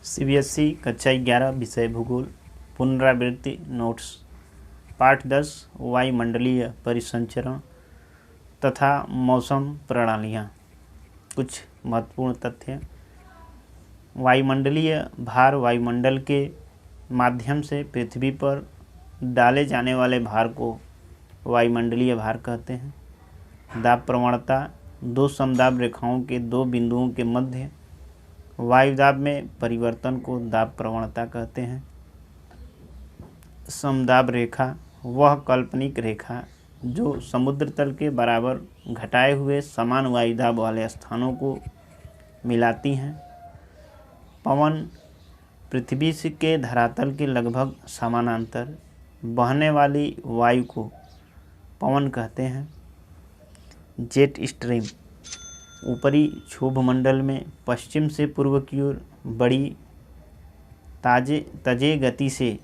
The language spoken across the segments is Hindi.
सीबीएसई कक्षा 11 विषय भूगोल पुनरावृत्ति नोट्स पाठ 10 वायुमंडलीय परिसंचरण तथा मौसम प्रणालियाँ। कुछ महत्वपूर्ण तथ्य। वायुमंडलीय भार वायुमंडल के माध्यम से पृथ्वी पर डाले जाने वाले भार को वायुमंडलीय भार कहते हैं। दाब प्रवणता दो समदाब रेखाओं के दो बिंदुओं के मध्य वायुदाब में परिवर्तन को दाब प्रवणता कहते हैं। समदाब रेखा वह काल्पनिक रेखा जो समुद्र तल के बराबर घटाए हुए समान वायुदाब वाले स्थानों को मिलाती हैं। पवन पृथ्वी के धरातल के लगभग समानांतर बहने वाली वायु को पवन कहते हैं। जेट स्ट्रीम ऊपरी क्षोभमंडल में पश्चिम से पूर्व की ओर बड़ी तेज गति से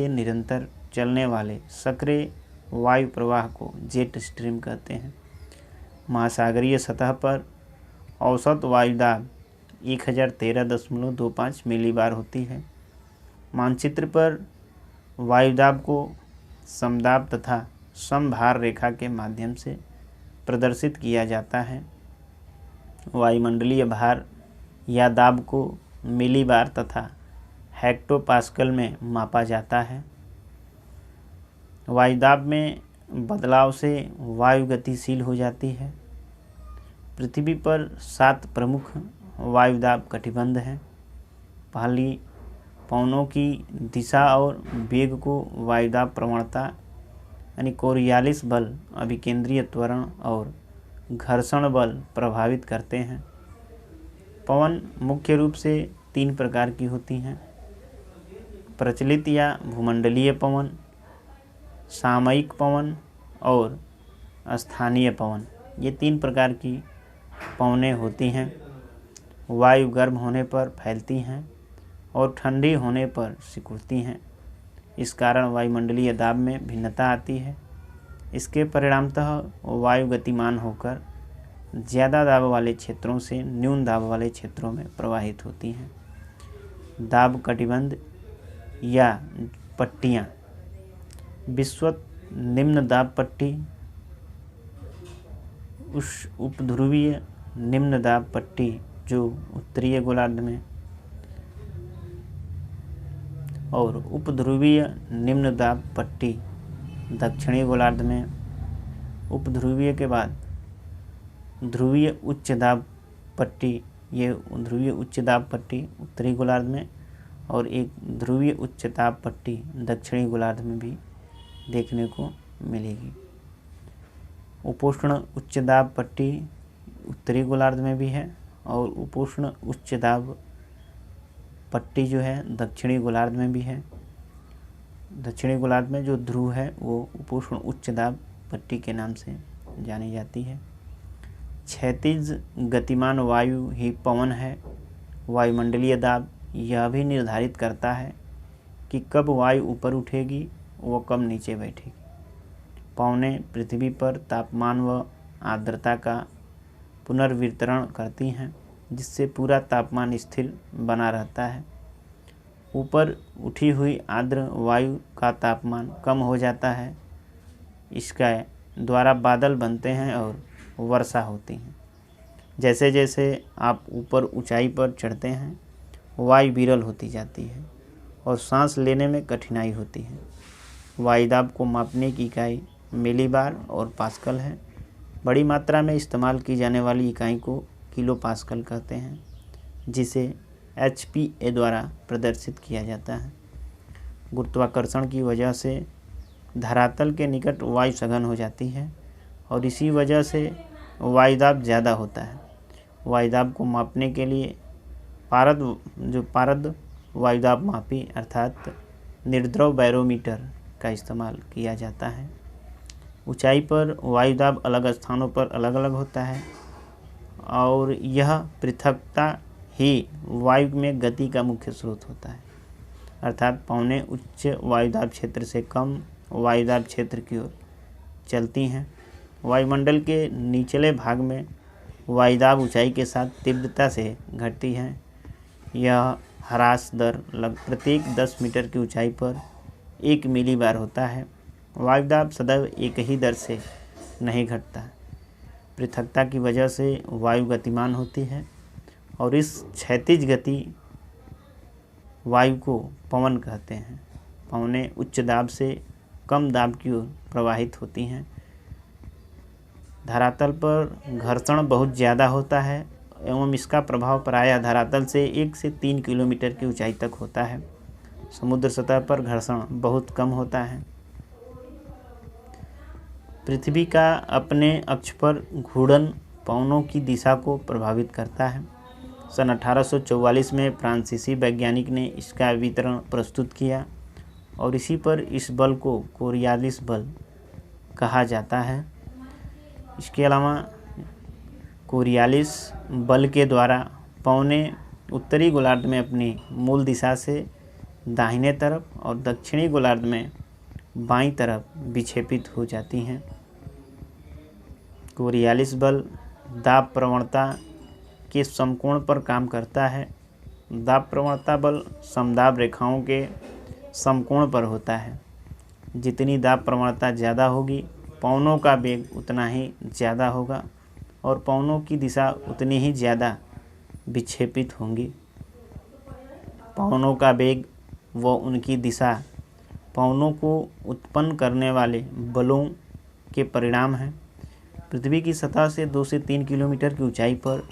निरंतर चलने वाले सक्रिय वायु प्रवाह को जेट स्ट्रीम कहते हैं। महासागरीय सतह पर औसत वायुदाब 1013.25 मिलीबार होती है। मानचित्र पर वायुदाब को समदाब तथा समभार रेखा के माध्यम से प्रदर्शित किया जाता है। वायुमंडलीय भार या दाब को मिलीबार तथा हेक्टोपास्कल में मापा जाता है। वायुदाब में बदलाव से वायु गतिशील हो जाती है। पृथ्वी पर 7 प्रमुख वायुदाब कटिबंध हैं। पहली, पवनों की दिशा और वेग को वायुदाब प्रवणता यानी कोरियालिस बल, अभिकेंद्रीय त्वरण और घर्षण बल प्रभावित करते हैं। पवन मुख्य रूप से 3 प्रकार की होती हैं। प्रचलित या भूमंडलीय पवन, सामयिक पवन और स्थानीय पवन, ये 3 प्रकार की पवनें होती हैं। वायु गर्म होने पर फैलती हैं और ठंडी होने पर सिकुड़ती हैं। इस कारण वायुमंडलीय दाब में भिन्नता आती है। इसके परिणामतः वायु गतिमान होकर ज़्यादा दाब वाले क्षेत्रों से न्यून दाब वाले क्षेत्रों में प्रवाहित होती हैं। दाब कटिबंध या पट्टियाँ। विषुवत निम्न दाब पट्टी, उस उपध्रुवीय निम्न दाब पट्टी जो उत्तरीय गोलार्ध में और उपध्रुवीय निम्न दाब पट्टी दक्षिणी गोलार्ध में। उपध्रुवीय के बाद ध्रुवीय उच्च दाब पट्टी, ये ध्रुवीय उच्च दाब पट्टी उत्तरी गोलार्ध में और एक ध्रुवीय उच्च दाब पट्टी दक्षिणी गोलार्ध में भी देखने को मिलेगी। उपोष्ण उच्च दाब पट्टी उत्तरी गोलार्ध में भी है और उपोष्ण उच्च दाब पट्टी जो है दक्षिणी गोलार्ध में भी है। दक्षिणी गोलार्ध में जो ध्रुव है वो उपोष्ण उच्च दाब पट्टी के नाम से जानी जाती है। क्षैतिज गतिमान वायु ही पवन है। वायुमंडलीय दाब यह भी निर्धारित करता है कि कब वायु ऊपर उठेगी व कब नीचे बैठेगी। पवनें पृथ्वी पर तापमान व आर्द्रता का पुनर्वितरण करती हैं, जिससे पूरा तापमान स्थिर बना रहता है। ऊपर उठी हुई आर्द्र वायु का तापमान कम हो जाता है। इसके द्वारा बादल बनते हैं और वर्षा होती है। जैसे जैसे आप ऊपर ऊंचाई पर चढ़ते हैं वायु विरल होती जाती है और सांस लेने में कठिनाई होती है। वायुदाब को मापने की इकाई मिलीबार और पास्कल है। बड़ी मात्रा में इस्तेमाल की जाने वाली इकाई को किलो पास्कल कहते हैं, जिसे HPA द्वारा प्रदर्शित किया जाता है। गुरुत्वाकर्षण की वजह से धरातल के निकट वायु सघन हो जाती है और इसी वजह से वायुदाब ज़्यादा होता है। वायुदाब को मापने के लिए पारद वायुदाब मापी अर्थात निर्द्रव बैरोमीटर का इस्तेमाल किया जाता है। ऊंचाई पर वायुदाब अलग स्थानों पर अलग अलग होता है और यह पृथकता ही वायु में गति का मुख्य स्रोत होता है। अर्थात पवनें उच्च वायुदाब क्षेत्र से कम वायुदाब क्षेत्र की ओर चलती हैं। वायुमंडल के निचले भाग में वायुदाब ऊंचाई के साथ तीव्रता से घटती है। यह ह्रास दर प्रत्येक 10 मीटर की ऊंचाई पर 1 मिलीबार होता है। वायुदाब सदैव एक ही दर से नहीं घटता। पृथकता की वजह से वायु गतिमान होती है और इस क्षैतिज गति वायु को पवन कहते हैं। पवनें उच्च दाब से कम दाब की ओर प्रवाहित होती हैं। धरातल पर घर्षण बहुत ज़्यादा होता है एवं इसका प्रभाव प्रायः धरातल से 1 से 3 किलोमीटर की ऊंचाई तक होता है। समुद्र सतह पर घर्षण बहुत कम होता है। पृथ्वी का अपने अक्ष पर घूर्णन पवनों की दिशा को प्रभावित करता है। सन 1844 में फ्रांसीसी वैज्ञानिक ने इसका वितरण प्रस्तुत किया और इसी पर इस बल को कोरियालिस बल कहा जाता है। इसके अलावा कोरियालिस बल के द्वारा पवनें उत्तरी गोलार्ध में अपनी मूल दिशा से दाहिने तरफ और दक्षिणी गोलार्ध में बाईं तरफ विक्षेपित हो जाती हैं। कोरियालिस बल दाब प्रवणता के समकोण पर काम करता है। दाब प्रवणता बल समदाब रेखाओं के समकोण पर होता है। जितनी दाब प्रवणता ज़्यादा होगी पवनों का वेग उतना ही ज़्यादा होगा और पवनों की दिशा उतनी ही ज़्यादा विक्षेपित होंगी। पवनों का वेग व उनकी दिशा पवनों को उत्पन्न करने वाले बलों के परिणाम हैं। पृथ्वी की सतह से 2 से 3 किलोमीटर की ऊंचाई पर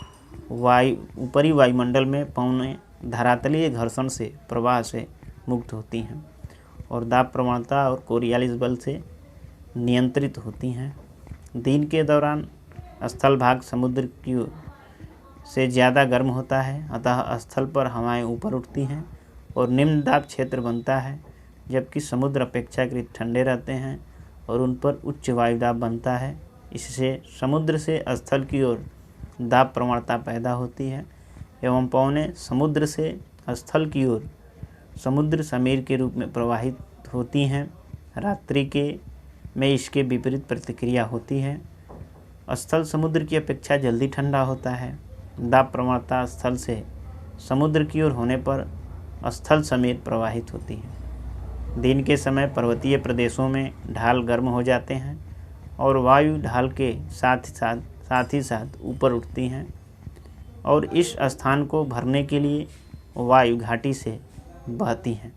ऊपरी वायुमंडल में पवनें धरातलीय घर्षण से प्रवाह से मुक्त होती हैं और दाब प्रवणता और कोरियालिस बल से नियंत्रित होती हैं। दिन के दौरान स्थल भाग समुद्र की ओर से ज़्यादा गर्म होता है, अतः स्थल पर हवाएं ऊपर उठती हैं और निम्न दाब क्षेत्र बनता है, जबकि समुद्र अपेक्षाकृत ठंडे रहते हैं और उन पर उच्च वायुदाब बनता है। इससे समुद्र से स्थल की ओर दाब प्रवणता पैदा होती है एवं पवनें समुद्र से स्थल की ओर समुद्र समीर के रूप में प्रवाहित होती हैं। रात्रि के में इसके विपरीत प्रतिक्रिया होती है। स्थल समुद्र की अपेक्षा जल्दी ठंडा होता है। दाब प्रवणता स्थल से समुद्र की ओर होने पर स्थल समीर प्रवाहित होती है। दिन के समय पर्वतीय प्रदेशों में ढाल गर्म हो जाते हैं और वायु ढाल के साथ ही साथ ऊपर उठती हैं और इस स्थान को भरने के लिए वायु घाटी से बहती हैं।